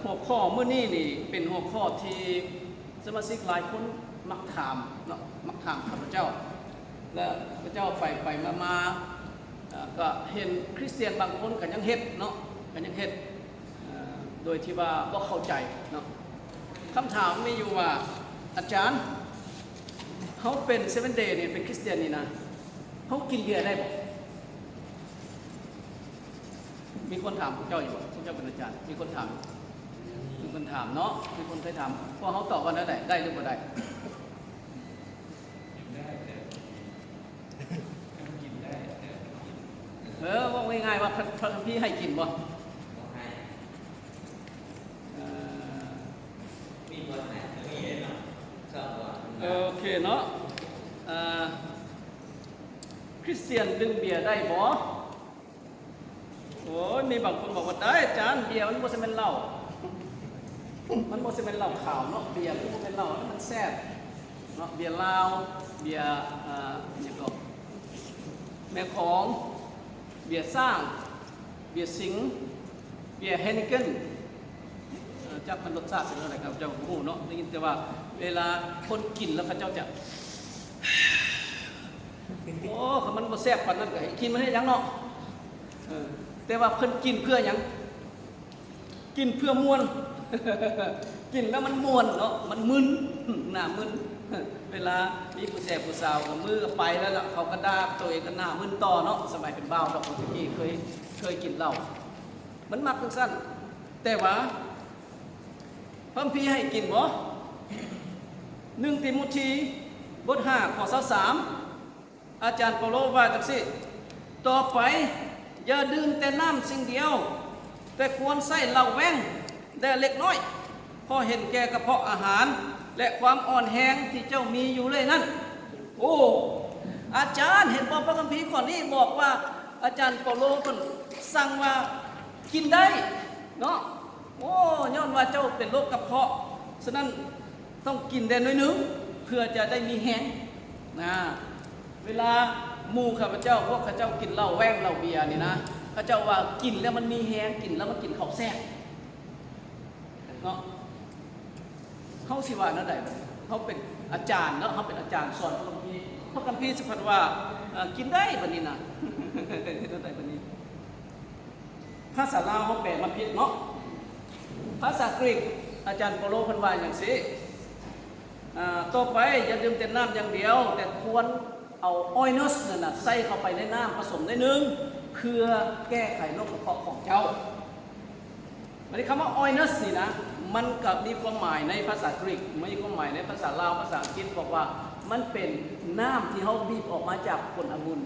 หัวข้อเมื่อนี้นี่เป็นหัวข้อที่สมาชิกหลายคนมักถามเนาะมักถามข้าพเจ้าและพระเจ้าไปมาก็เห็นคริสเตียนบางคนกันยังเฮ็ดเนาะกันยังเฮ็ดโดยที่ว่าบ่เข้าใจเนาะคำถามมีอยู่ว่าอาจารย์เขาเป็นเซเว่นเดย์เนี่ยเป็นคริสเตียนนี่นะเขากินเบียร์ได้บ่มีคนถามพระเจ้าอยู่บ่พระเจ้าเป็นอาจารย์มีคนถามเนาะมีคนเคยถามพอเขาตอบว่าได้หรือบ่ได้ว่าง่ายๆว่าพระคัมภีร์ให้กินบ่โอเคเนาะคริสเตียนดื่มเบียร์ได้บ่โอ้ยมีบางคนบอกว่าได้อาจารย์เบียร์มันบ่ใช่เป็นเหล้ามันบ่ใช่เป็นเหล้าขาวเนาะเบียร์มันบ่เป็นเหล้ามันแซ่บเนาะเบียร์ลาวเบียร์อย่างก็แม่ของเบียร์สร้างเบียร์สิงห์เบียร์เฮนิเกนจักมันรสชาติเป็นอะไรครับเจ้าหูเนาะได้ยินแต่ว่าเวลาคนกินแล้วเขาเจ้าจะโอ้เขามันบ่แซ่บปานนั้นก็ให้กินมันให้ยังเนาะแต่ว่าเพิ่นกินเพื่อหยังกินเพื่อม่วน กินแล้วมันม่วนเนาะมันมึนหน้ามึนเวลามีผู้แซ่บผู้สาวกับมือไปแล้วเขาก็ด่าตัวเองก็หน้ามึนต่อเนาะสมัยเป็นบ่าวดอกคนที่เคยกินเหล้ามันมักจังซั่นแต่ว่าพระคัมภีร์ให้กินบ่1 ติโมธีบท 5 ข้อ 23อาจารย์เปาโลว่าจังซี่ต่อไปอย่าดื่มแต่น้ำสิ่งเดียวแต่ควรใส่เหล้าแว้งแต่เล็กน้อยพอเห็นแก่กระเพาะอาหารและความอ่อนแรงที่เจ้ามีอยู่เลยนั่นโอ้อาจารย์เห็นพระคัมภีร์ข้อนี้บอกว่าอาจารย์เปาโลเพิ่นสั่งว่ากินได้เนาะโอ้ย้อนว่าเจ้าเป็นโรคกระเพาะฉะนั้นต้องกินแต่น้อยนึงเพื่อจะได้มีแรงนะเวลาหมู่ข้าพเจ้าพวกข้าเจ้ากินเหล้าแว้งเหล้าเบียร์นี่นะข้าเจ้าว่ากินแล้วมันมีแรงกินแล้วมันกินข้าวแซ่บเนาะเขาสิว่านั่นได้เขาเป็นอาจารย์เนาะเขาเป็นอาจารย์สอนพระคัมภีร์สัพพะว่ากินได้บัดนี้นะนั่นได้บัดนี้ภาษาลาวเขาแปลมาผิดเนาะภาษากรีกอาจารย์เปาโลเพิ่นว่าอย่างนี้ต่อไปอย่าดื่มแต่น้ำอย่างเดียวแต่ควรเอาออยนัสนั่นน่ะใส่เข้าไปในน้ำผสมในนึงเพื่อแก้ไขโรคกระเพาะของเจ้าวันนี้คำว่าออยนัสนี่นะมันกับมีความหมายในภาษากรีกไม่มีความหมายในภาษาลาวภาษาอังกฤษบอกว่ามันเป็นน้ำที่เขาบีบออกมาจากผลองุ่น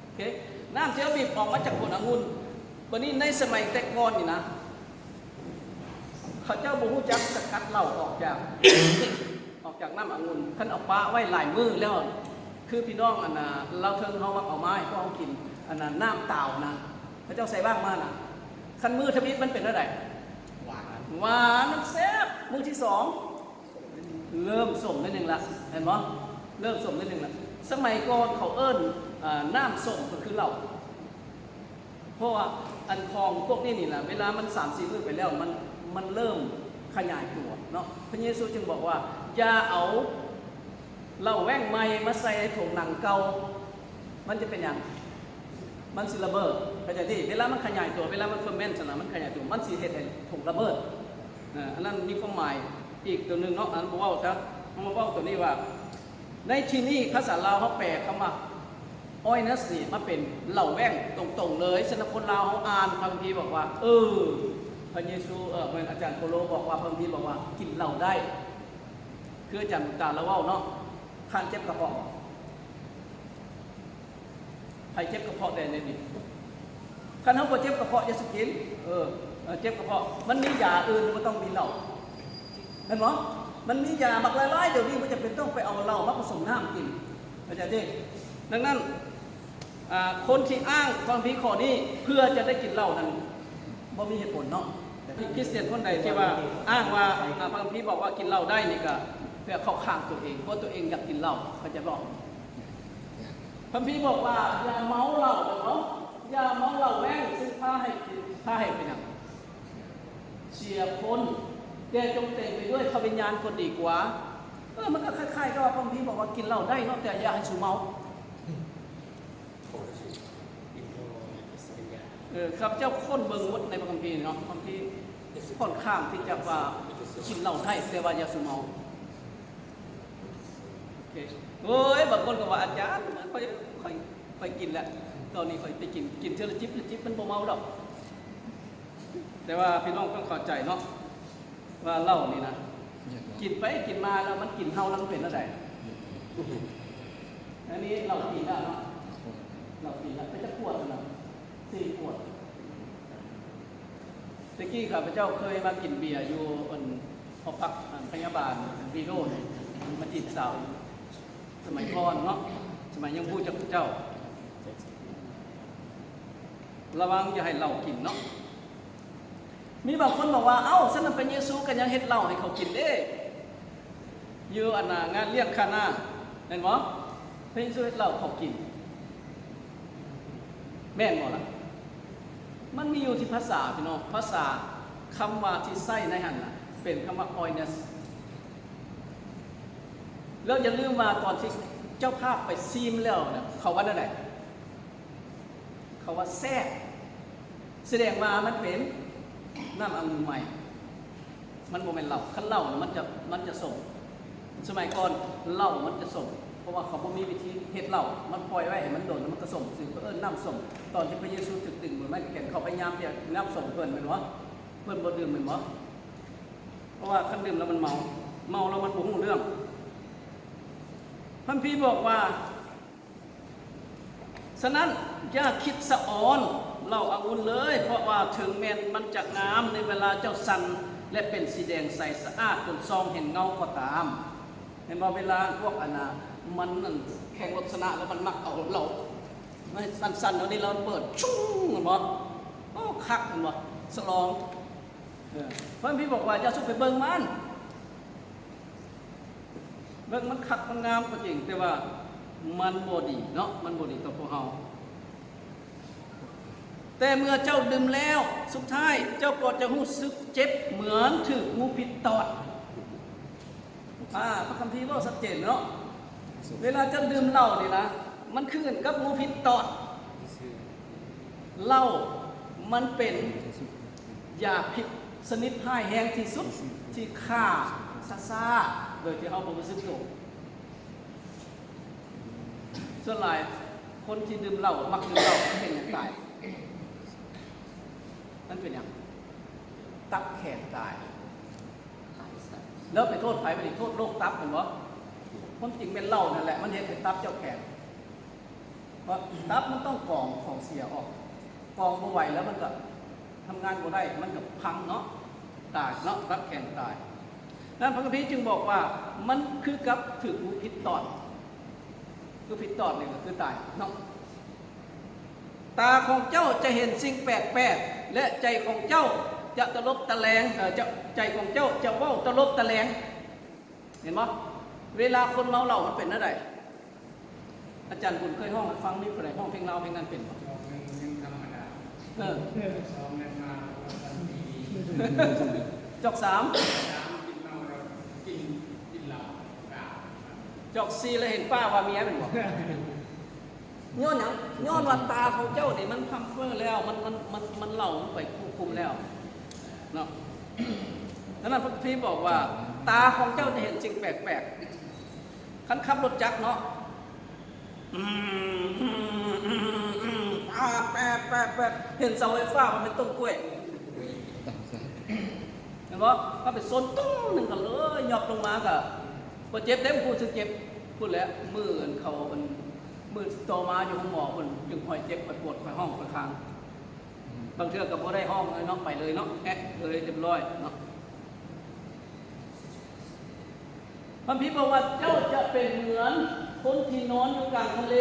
โอเคน้ำที่เขาบีบออกมาจากผลองุ่นวันนี้ในสมัยแต่ก่อนนี่นะเขาเจ้าบ่ฮู้จักสกัดเหล้าออกจาก น้ำองุ่นท่านเอาปลาไว้หลายมื้อแล้วคือพี่น้องอันน่ะเราเทิงเฮามักเอาไม้ก็เฮากินอันนั้นน้ำเต่านะพระเจ้าใส่บ้างมาน่ะคันมือทวิตมันเป็นอะไรหวานมันแซ่บมื้อที่2เริ่มส้มนิดนึงละเห็นบ่เริ่มส้มนิดนึงละสมัยก่อนเขาเอิ้นน้ำส้มก็คือเหล้าเพราะว่าอันคลองพวกนี้นี่แหละเวลามัน 3-4 มื้อไปแล้วมันเริ่มขยายตัวเนาะพระเยซูจึงบอกว่าอย่าเอาเหล้าแว้งใหม่มาใส่ในถุงหนังเก่ามันจะเป็นอย่างมันสิระเบิดเข้าใจที่เวลามันขยายตัวเวลามันเฟอร์เมนต์นะมันขยายตัวมันสิเฮ็ดให้ถุงระเบิดอันนั้นมีความหมายอีกตัวนึงเนาะอันบอกว่าครับมาว่าตัวนี้ว่าในที่นี้ภาษาลาวเขาแปลคำว่าออยนัสนี่มาเป็นเหล้าแว้งตรงๆเลยสำหรับคนลาวเขาอ่านพระคัมภีร์บอกว่าพระเยซูเหมือนอาจารย์โปโลบอกว่าพระคัมภีร์บอกว่ากินเหล้าได้คืออาจารย์ตาละเว้าเนาะท่านเจ็บกระเพาะใครเจ็บกระเพาะได้เนี่ยนี่คันเขาบ่เจ็บกระเพาะจะสกินเจ็บกระเพาะมันมียาอื่นมันต้องมีเหล้าเห็นไหมมันมียาบักหลายๆเดี๋ยวนี้มันจะเป็นต้องไปเอาเหล้ามาผสมน้ำกินเข้าใจดิดังนั้นคนที่อ้างความพิข้อนี้เพื่อจะได้กินเหล้านั้นบ่มีเหตุผลเนาะคริสเตียนคนใดที่ว่าอ้างว่าพระคัมภีร์บอกว่ากินเหล้าได้นี่ก็เพื่อเข้าข้างตัวเองเพราะตัวเองอยากกินเหล้าเขาจะบอกพระคัมภีร์บอกว่าอย่าเมาเหล้าเนาะอย่าเมาเหล้าแว้งซึ่งภา าให้เป็นอย่างเสียคนแกจงเต็มไปด้วยพระวิญญาณคนดีกว่ามันก็คล้ายๆกับว่าพระพี่บอกว่ากินเหล้าได้เนาะแต่อย่าให้สูเมาครับเจ้าค้นเบิ่งวัดในพระคัมภีร์เนาะพระคัมภีร์ค่อนข้างที่จะว่ากินเหล้าได้แต่ว่าอย่าสูเมาโอ้ยบางคนก็ว่าอาจารย์ค่อยกินแหละตอนนี้ค่อยไปกินเท่าละจิ๊บมันบ่เมาดอกแต่ว่าพี่น้องต้องเข้าใจเนาะว่าเหล้านี่นะกินไปกินมาแล้วมันกินเฮาแล้วมันเป็นอะไรอันนี้เรากินแล้วเนาะเรากินแล้วไปจะปวดนะ4 ขวดตะกี้ข้าพเจ้าเคยมากินเบียร์อยู่บนหอพักพยาบาลวีโร่เนี่ยมาจีบสาวสมัยก่อนเนาะสมัยยังพูดจากเจ้าระวังอย่าให้เหล้ากินเนาะมีบางคนบอกว่าเอ้าฉันเป็นเยซูกันยังเฮ็ดเหล้าให้เขากินเด้อยู่อันน่ะงานเลี้ยงคานาเห็นบ่พระเยซูเฮ็ดเหล้าเขากินแม่นบ่ล่ะมันมีอยู่ที่ภาษาพี่น้องภาษาคำว่าที่ใส่ในหันน่ะเป็นคำว่า oiness แล้วอย่าลืมว่าตอนที่เจ้าภาพไปซีมแล้วเนี่ยเขาว่าอะไรเขาว่าแทรกแสดงว่ามันเป็นน้ำองุ่นใหม่มันโมเมนต์เหล้าขั้นเหล้ามันจะส่งสมัยก่อนเหล้ามันจะส่งเพราะว่าเขาบ่มีวิธีเฮ็ดเหล้ามันปล่อยไว้ให้มันโดนแล้วมันก็ส่งซึ่งน้ำส่งตอนที่พระเยซูถึกตึงเหมือนไม่แก่นเขาพยายามที่จะน้ำส่งเพิ่นเหมือนวะเพิ่นบ่ดื่มเหมือนวะเพราะว่าคันดื่มแล้วมันเมาแล้วมันบ่รู้เรื่องพระพี่บอกว่าฉะนั้นอย่าคิดสะอ่อนเหล้าองุ่นเลยเพราะว่าถึงแม้นมันจะงามในเวลาเจ้าสั่นและเป็นสีแดงใสสะอาดจนซองเห็นเงาก็ตามเห็นบ่เวลาพวกอนามันนั่นแข่งรถชนะแล้วมันมักเอาเหล้าไม่สั่นๆแล้วนี่เราเปิดชุ่งเหมือนบ่โอ้คักเหมือนบ่สลองเพราะพี่บอกว่าอย่าสุไปเบิ่งมันคักมันงามก็จริงแต่ว่ามันบ่ดีเนาะมันบ่ดีต่อพวกเฮาแต่เมื่อเจ้าดื่มแล้วสุดท้ายเจ้าก็จะรู้สึกเจ็บเหมือนถูกงูพิษตอดพระคัมภีร์ว่าชัดเจนเนาะเวลาเจ้าดื่มเหล้านี่นะมันคือกันกับงูพิษตอดเหล้ามันเป็นยาพิษชนิดร้ายแรงที่สุดที่ฆ่าซ่าโดยที่เฮาบ่รู้สึกตัวส่วนหลายคนที่ดื่มเหล้ามักดื่มเหล้าเป็นอย่างตายนั่นเป็นอย่างตับแข็งตายแล้วไปโทษใครไปโทษโรคตับเหมือนวะความจริงเป็นเหล้านั่นแหละมันเห็นเป็นตับเจ้าแข็งเพราะตับมันต้องกรองของเสียออกกรองบ่ไหวแล้วมันก็ทำงานบ่ได้มันก็พังเนาะตายเนาะตับแข็งตายนั่นพระคัมภีร์จึงบอกว่ามันคือกับถึงงูพิษตอดคือพิษตอดนี่ก็คือตายเนาะตาของเจ้าจะเห็นสิ่งแปลกๆและใจของเจ้าจะตะลบตะแลงใจของเจ้าจะเว้าตะลบตะแลงเห็นไหมเวลาคนเมาเหล้ามันเป็นอะไรอาจารย์บุญเคยห้องฟังนี่เป็นไรห้องเพลงเราเพลงนั้นเป็นธรรมดาซ้อมมาจอก3กินเหล้าจอก4แล้วเห็นป้าว่าเมียเป็นบ่ย้อนหยังย้อนวันตาของเจ้าเนี่ยมันพังเฟ้อแล้วมันเหล่าไปควบคุมแล้วเนาะนั้นพระพี่บอกว่าตาของเจ้าจะเห็นสิ่งแปลกๆคันขับรถจักรเนาะแปะเห็นเสาไฟฟ้ามันเป็นต้นกล้วยเห็นปะเขาไปโซนตุ้งหนึ่งกันเลยหยอบลงมากับพอเจ็บเต็มพูดสึกเจ็บพูดแล้วมือเขามือโตมาอยู่ห้องหมอคนจึงคอยเจ็บคอยปวดคอยห้องคอยค้างบางเทื่อก็บ่ได้ห้องเลยเนาะไปเลยเนาะเลยเรียบร้อยเนาะพระพิบอกว่าเจ้าจะเป็นเหมือนคนที่นอนอยู่กลางทะเล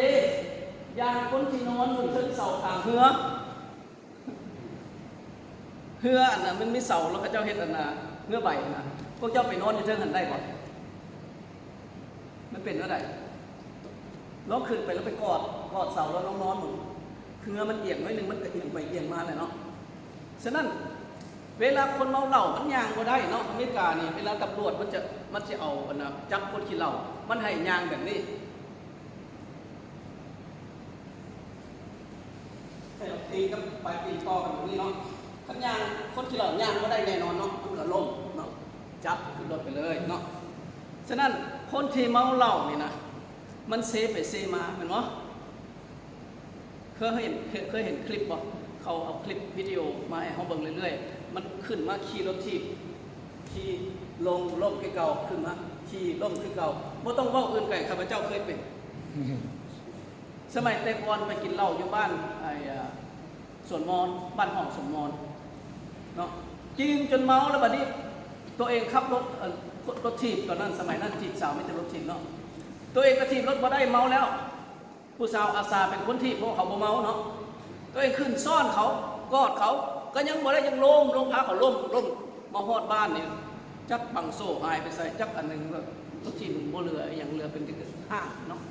อย่างคนที่นอนบนเชิงเสากลางเรืออันนั้นมันมีเสาแล้วก็เจ้าเฮ็ดอันน่ะเรือใบนะพวกเจ้าไปนอนอยู่เชิงหันได้บ่มันเป็นว่าไดลองขึ้นไปแล้วไปกอดเสาแล้วนอนหนุนค คือมันเอียงน้อยหนึงมันก็เอียงไปเอียงมาแหละเนาะฉะนั้นเวลาคนเมาเหล้ามันย่างบ่ได้เนาะอเมริกานี่เวลาตำรวจมันจะเอาอันน่ะจับคนกินเหล้ามันให้ย่างแบบนี้ให้เราตีกับปลายตีต่อกันแบบนี้เนาะคันย่างคนกินเหล้าย่างบ่ได้แน่นอนเนาะมันก็ล้มเนาะจับขึ้นรถไปเลยเนาะฉะนั้นคนที่เมาเหล้านี่นะมันเซไปเซมาแม่นบ่เคยเห็นคลิปบ่เขาเอาคลิปวิดีโอมาให้เฮาเบิ่งเรื่อยๆมันขึ้นมาขี่รถถีบขี่ลงล่มคือเก่าขึ้นมาขี่ล่มคือเก่าบ่ต้องเว้าอื่นไกลข้าพเจ้าเคยเป็นสมัยแต่ก่อนไปกินเหล้าอยู่บ้านสวนมอนบ้านห้องสวนมอนเนาะกินจนเมาแล้วบัดนี้ตัวเองขับรถถีบตอนนั้นสมัยนั้นถีบสาวไม่ใช่รถถีบเนาะตัวเองก็ถีบรถบ่ได้เมาแล้วผู้สาวอาสาเป็นคนถีบเพราะเขาบ่เมาเนาะตัวเองขึ้นซ่อนเขากอดเขาก็ยังบ่ได้ยังล้มพาเขาล้มมาฮอดบ้านนี่จักบังโซ่หายไปใส่จักอันนึงก็รถถีบบ่เหลืออย่างเหลือเป็นห้างเนาะ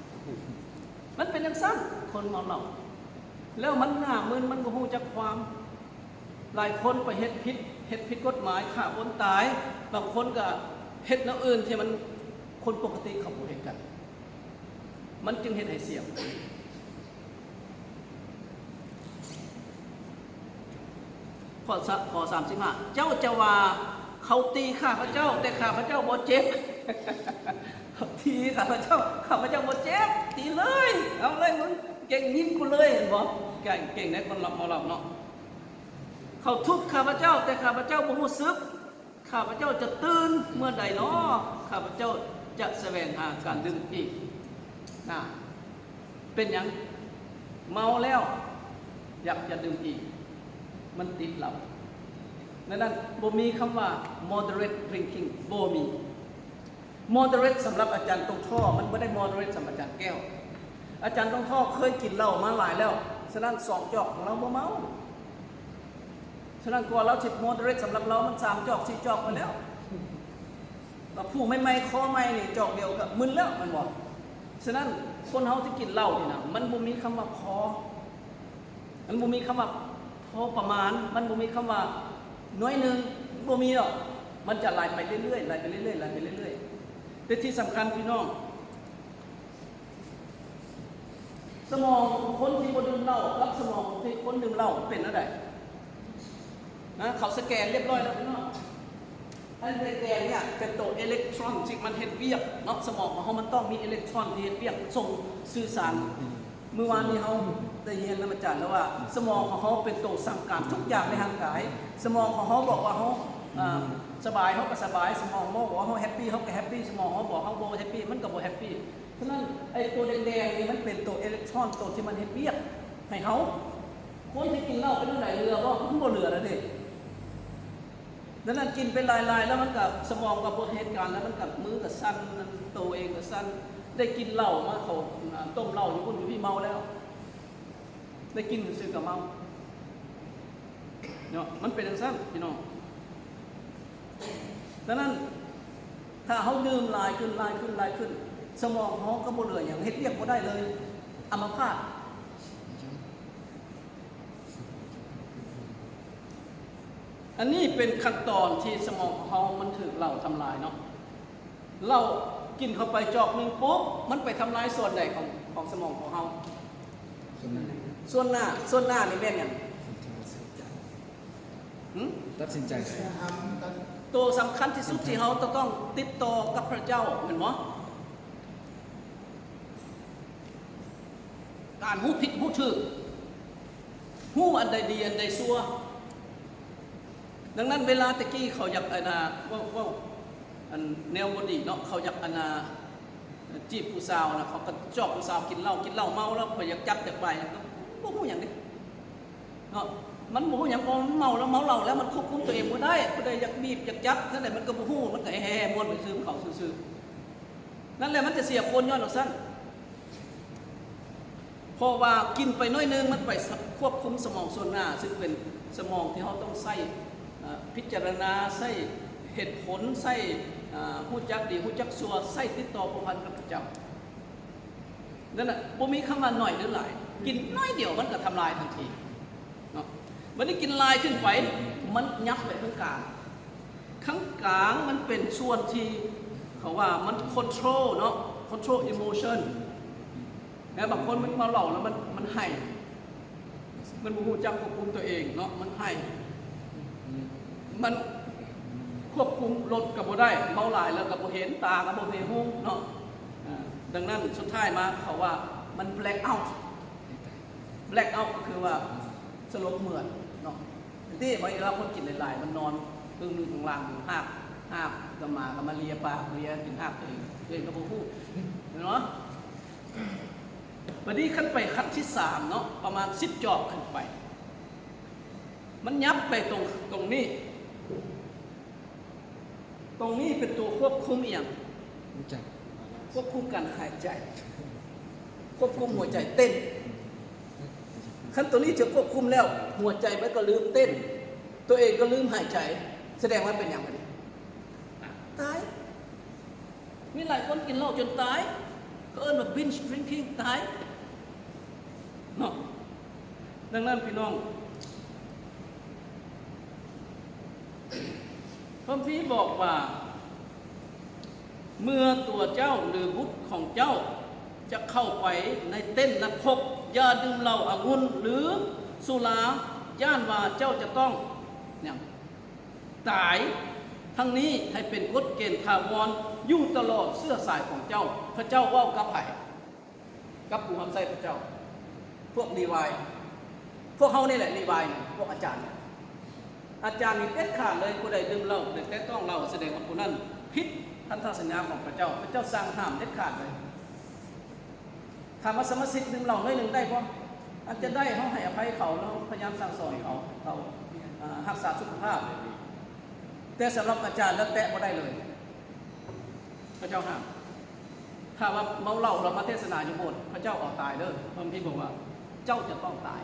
มันเป็นจังซั่นคนเมาเหล้าแล้วมันหน้ามึนมันบ่ฮู้จักความหลายคนไปเฮ็ดผิดกฎหมายฆ่าคนตายบางคนก็เฮ็ดแนวอื่นที่มันคนปกติเขาบ่เฮ็ดกันมันจึงเฮ็ดให้เสียข้อ35เจ้าจะว่าเขาตีข้าพเจ้าแต่ข้าพเจ้าบ่เจ็บเขาตีข้าพเจ้าบ่เจ็บตีเลยเอาเลยมึงเก่งนิ่มกูเลยเห็นบ่เก่งในคนหลับเมาหลับเนาะเขาทุบข้าพเจ้าแต่ข้าพเจ้าบ่รู้สึกข้าพเจ้าจะตื่นเมื่อใดเนาะข้าพเจ้าจะแสวงหาการดื่มอีกนะเป็นหยังเมาแล้วอยากจะดื่มอีกมันติดเหล้านั้นบ่มีคำว่า moderate drinking บ่มี moderate สำหรับอาจารย์ตรงท่อมันไม่ได้ moderate สำหรับอาจารย์แก้วอาจารย์ตรงท่อเคยกินเหล้ามาหลายแล้วฉะนั้น2 จอกของเราบ่เมาฉะนั้นกว่าเราสิ moderate สำหรับเรามัน3 จอก4 จอกไปแล้วเราผู้ไม่คอไม่นี่จอกเดียวก็มึนแล้วมันบอกฉะนั้นคนเฮาที่กินเหล้านี่นะมันบ่มีคำว่าพอมันบ่มีคำว่าพอประมาณมันบ่มีคำว่าน้อยนึงบ่มีหรอกมันจะไหลไปเรื่อยๆแต่ที่สำคัญพี่น้องสมองคนที่บ่ดื่มเหล้ากับสมองที่คนดื่มเหล้าเป็นอะไรนะเขาสแกนเรียบร้อยแล้วพี่น้องอันสแกนเนี่ยเป็นตัวอิเล็กตรอนที่มันเฮ็ดเวียกเนาะสมองของเฮามันต้องมีอิเล็กตรอนที่เฮ็ดเวียกส่งสื่อสารเมื่อวานนี้เฮาได้เรียนแล้วอาจารย์แล้วว่าสมองของเฮาเป็นตัวสั่งการทุกอย่างในร่างกายสมองของเฮาบอกว่าเฮาสบายเฮาก็สบายสมองบอกว่าเฮาแฮปปี้เฮาก็แฮปปี้สมองเฮาบอกเฮาบ่แฮปปี้มันก็บ่แฮปปี้ฉะนั้นไอ้ตัวแดงๆนี่มันเป็นตัวอิเล็กตรอนตัวที่มันเฮ็ดเวียกให้เฮาคนที่กินเหล้าเป็นจังได๋เรือบ่มันบ่เหลือแล้วเด้นั้นกินไปลายๆแล้วมันกับสมองกับเหตุการณ์แล้วมันกับมือกับสั้นตัวเองกับสั้นได้กินเหล้ามาเขาต้มเหล้าอยู่บนอยู่พี่เมาแล้วได้กินซื้อกับเมาเนาะมันเป็นอย่างสั้นพี่น้องดังนั้นถ้าเขาดื่มลายขึ้นสมองเขาก็บ่เหลืออย่างเฮ็ดเรียกบ่ได้เลยอัมพาตอันนี้เป็นขั้นตอนที่สมองของเขามันถูกเหล้าทำลายเนาะเหล้ากินเข้าไปจอกนึงปุ๊บมันไปทำลายส่วนใดของสมองของเขาส่วนหน้านี่แม่นหยังตัดสินใจตัวสำคัญที่สุดที่เขาต้องติดต่อกับพระเจ้าเห็นไหมการหู้ผิดหู้ถูกหู้อันใดดีอันใดชั่วดังนั้นเวลาตะกี้เขาอยากว่าอันแนวบดีเนาะเขาอยากจีบผู้สาวนะเขาก็จอบผู้สาวกินเหล้าเมาแล้วไปอยากจับอยากไปก็บ่ฮู้หยังนี่เนาะมันบ่ฮู้หยังพอมันเมาแล้วแล้วมันควบคุมตัวเองบ่ได้ผู้ใดอยากบีบอยากจับนั่นแหละมันก็บ่ฮู้มันก็แห่ๆม่วนไปซื้อเขาซื่อๆนั่นแหละมันจะเสียคนย้อนออกซั่นเพราะว่ากินไปน้อยนึงมันไปควบคุมสมองส่วนหน้าซึ่งเป็นสมองที่เขาต้องใช้พิจารณาใส่เหตุผลใส่ฮู้จักดีฮู้จักชั่วใส่ติดต่อผูกพันกับพระเจ้านั่นน่ะบ่มีคำว่าหน่อยหรือหลาย กินน้อยเดียวมันก็ทำลายทันทีเนาะวันนี้กินลายขึ้นไปมันยับไปข้างกลางข้างกลางมันเป็นส่วนที่เขาว่ามัน control เนาะ control emotion บางคนมันเมาเหล้าแล้วมันให้มันบ่รู้จักควบคุมตัวเองเนาะมันให้มันควบคุมรถกับบ่ได้เมาหลายแล้วกับบ่เห็นตากับบ่เห็นหูเนาะดังนั้นสุดท้ายมาเขาว่ามัน black out ก็คือว่าสลบเหมือดเนาะที่บางทีเราคนกินหลายๆมันนอนตึงนึงข้างล่างหักก็มาเลียปากเลียกินหักตัวเองก็บ่พูดเนาะวันนี้ขั้นไปขั้นที่3เนาะประมาณ10จอบขึ้นไปมันยับไปตรงนี้เป็นตัวควบคุมอย่างควบคุมการหายใจควบคุมหัวใจเต้นขั้นตัวนี้จะควบคุมแล้วหัวใจมันก็ลืมเต้นตัวเองก็ลืมหายใจแสดงว่าเป็นอย่างไรตายมีหลายคนกินเหล้าจนตายก็เอิ้นว่า binge drinking ตายเนาะดังนั้นพี่น้องพระพี่บอกว่าเมื่อตัวเจ้าหรือบุตรของเจ้าจะเข้าไปในเต้นนักพกอย่าดื่มเหล้าองุ่นหรือสุราย่านว่าเจ้าจะต้องเนี่ยตายทั้งนี้ให้เป็นกฎเกณฑ์ถาวรอยู่ตลอดเสื้อสายของเจ้าพระเจ้าว่ากับไผ่กับผู้ทำไส้พระเจ้าพวกรีไวน์พวกเขานี่แหละรีไวน์พวกอาจารย์มีเด็ดขาดเลยผู้ใดดื่มเหล้าแต่ต้องเหล้าแสดงว่าผู้นั้นผิดพันธสัญญาของพระเจ้าสั่งห้ามเด็ดขาดเลยถามว่าสมาชิกดื่มเหล้าน้อยหนึ่งได้ป่ะอาจจะได้เขาให้อภัยเขาแล้วพยายามสั่งสอนเขารักษาสุขภาพแต่สำหรับอาจารย์แล้วแตะก็ได้เลยพระเจ้าห้ามถ้าว่าเมาเหล้าเรามาเทศนาอยู่โบสถ์พระเจ้าออกตายเด้อพระพี่บอกว่าเจ้าจะต้องตาย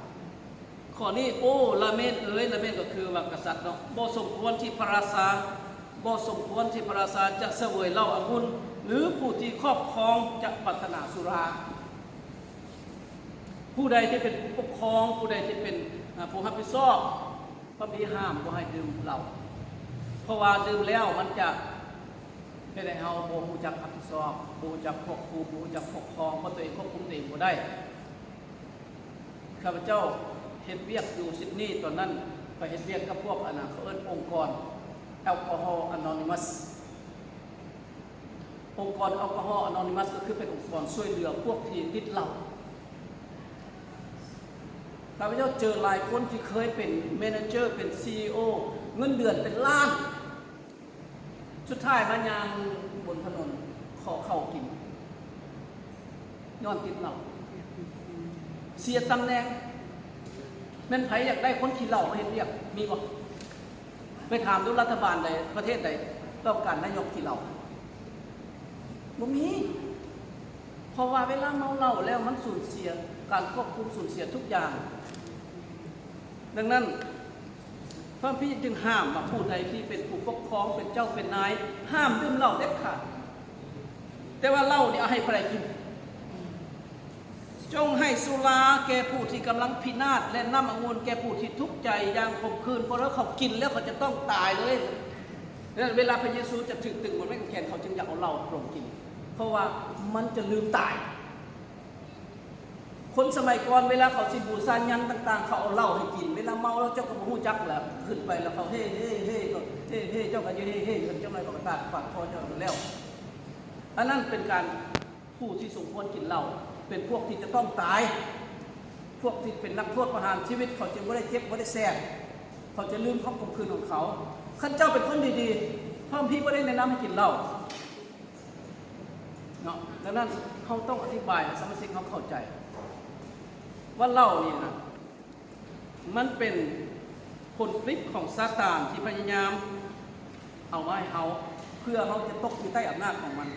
ข้อนี้โอ้ละเมนละเมนก็คือว่ากษัตริย์เนาะบ่สมควรที่พระราชาจะเสวยเหล้าองุ่นหรือผู้ที่ครอบครองจะปรารถนาสุราผู้ใดที่เป็นผู้ปกครองผู้ใดที่เป็นผู้รับผิดชอบพระพี่ห้ามบ่ให้ดื่มเหล้าเพราะว่าดื่มแล้วมันจะเป็นให้เฮาบ่รู้จักรับผิดชอบบ่รู้จักควบคุมบ่รู้จักปกครองเพราะตัวเองควบคุมตัวเองบ่ได้ข้าพเจ้าเฮ็ดเวียกอยู่ซิดนีย์ตอนนั้นไปเฮ็ดเวียกกับพวกเขาเอิ้นองค์กรแอลกอฮอล์อนอนิมัสองค์กรแอลกอฮอล์อนอนิมัสก็คือเป็นองค์กรช่วยเหลือพวกที่ติดเหล้าข้าพเจ้าเจอหลายคนที่เคยเป็นเมเนเจอร์เป็น CEO เงินเดือนเป็นล้านสุดท้ายมายามบนถนนขอเข้ากินย้อนติดเหล้าเสียตำแหน่งแม่นไผอยากได้คนขี้เหล้ามาเฮ็ดเรียกมีบ่ไปถามดูรัฐบาลใดประเทศใดต้องการนายกขี้เหล้าบ่มีเพราะว่าเวลาเมาเหล้าแล้วมันสูญเสียการควบคุมสูญเสียทุกอย่างดังนั้นพระพี่จึงห้ามว่าผู้ใดที่เป็นผู้ปกครองเป็นเจ้าเป็นนายห้ามดื่มเหล้าเด็ดขาดแต่ว่าเหล้าเนี่ยเอาให้ใครกินจงให้สุราแก่ผู้ที่กำลังพินาศและน้ำองุ่นแก่ผู้ที่ทุกข์ใจอย่างขมขื่นเพราะเขากินแล้วเขาจะต้องตายเลยเวลาพระเยซูจะถึงตึงบนไม้กางเขนเขาจึงอยากเอาเหล้าปรุงกินเพราะว่ามันจะลืมตายคนสมัยก่อนเวลาเขาสิบูชายันต่างๆเขาเอาเหล้าให้กินเวลาเมาแล้วเจ้าก็บ่ฮู้จักแหละขึ้นไปแล้วเขาเฮ้ก็เฮ้เจ้าก็อยู่เฮ้เจ้าหน่อยก็ตาปากคอเจ้าแล้วอันนั้นเป็นการผู้ที่สมควรกินเหล้าเป็นพวกที่จะต้องตายพวกที่เป็นนักโทษประหารชีวิตเขาจึงไม่ได้เจ็บไม่ได้แสบเขาจะลืมความขมขื่นของเขาข้าเจ้าเป็นคนดีๆพ่อพี่ไม่ได้แนะนำให้กินเหล้าเนาะดังนั้นเขาต้องอธิบายให้สมาชิกเขาเข้าใจว่าเหล้านี่นะมันเป็นผลพลิกของซาตานที่พยายามเอาไว้เขาเพื่อเขาจะตกอยู่ใต้อำนาจของมัน